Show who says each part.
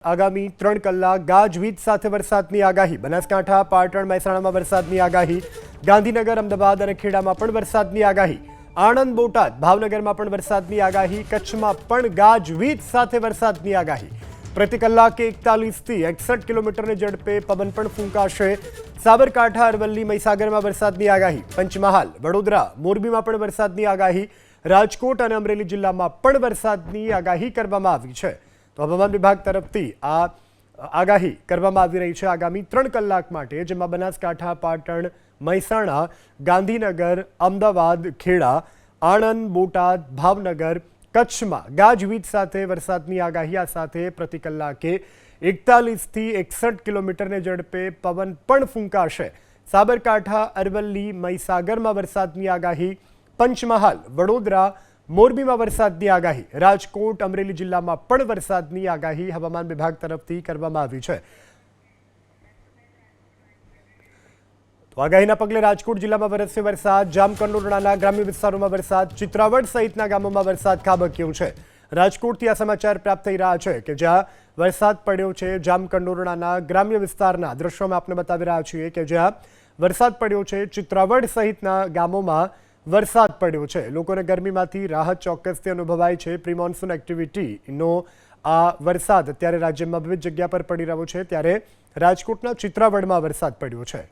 Speaker 1: આગામી 3 કલાક ગાજવીજ સાથે વરસાદની આગાહી। બનાસકાંઠા, પાટણ, મહેસાણામાં વરસાદની આગાહી। ગાંધીનગર, અમદાવાદ અને ખેડામાં પણ વરસાદની આગાહી। આણંદ, બોટાદ, ભાવનગરમાં પણ વરસાદની આગાહી। કચ્છમાં પણ ગાજવીજ સાથે વરસાદની આગાહી। પ્રતિ કલાકે 41 થી 61 કિલોમીટરની ઝડપે પવન પણ ફૂંકાશે। સાબરકાંઠા, અરવલ્લી, મહીસાગરમાં વરસાદની આગાહી। પંચમહાલ, વડોદરા, મોરબીમાં પણ વરસાદની આગાહી। રાજકોટ અને અમરેલી જિલ્લામાં પણ વરસાદની આગાહી કરવામાં આવી છે। તો હવામાન વિભાગ તરફથી આ આગાહી કરવામાં આવી રહી છે આગામી 3 કલાક માટે, જેમાં બનાસકાંઠા, પાટણ, મહેસાણા, ગાંધીનગર, અમદાવાદ, ખેડા, આણંદ, બોટાદ, ભાવનગર, કચ્છમાં ગાજવીજ સાથે વરસાદની આગાહી। આ સાથે પ્રતિ કલાકે 41 થી 61 કિલોમીટરની ઝડપે પવન પણ ફૂંકાશે। સાબરકાંઠા, અરવલ્લી, મહીસાગરમાં વરસાદની આગાહી। પંચમહાલ, વડોદરા, મોરબીમાં વરસાદની આગાહી। રાજકોટ, અમરેલી જિલ્લામાં પણ વરસાદની આગાહી હવામાન વિભાગ તરફથી કરવામાં આવી છે। તો આગાહીના પગલે રાજકોટ જિલ્લામાં વરસ્યો વરસાદ। જામકંડોરણાના ગ્રામ્ય વિસ્તારોમાં વરસાદ, ચિત્રાવડ સહિતના ગામોમાં વરસાદ ખાબક્યો છે। રાજકોટથી આ સમાચાર પ્રાપ્ત થઈ રહ્યા છે કે જ્યાં વરસાદ પડ્યો છે। જામકંડોરણાના ગ્રામ્ય વિસ્તારના દ્રશ્યોમાં આપને બતાવી રહ્યા છીએ કે જ્યાં વરસાદ પડ્યો છે। ચિત્રાવડ સહિતના ગામોમાં વરસાદ પડ્યો છે। લોકોને ગરમીમાંથી રાહત ચોક્કસથી અનુભવાય છે। પ્રી મોન્સૂન એક્ટિવિટીનો આ વરસાદ અત્યારે રાજ્યમાં વિવિધ જગ્યા પર પડી રહ્યો છે, ત્યારે રાજકોટના ચિત્રાવડમાં વરસાદ પડ્યો છે।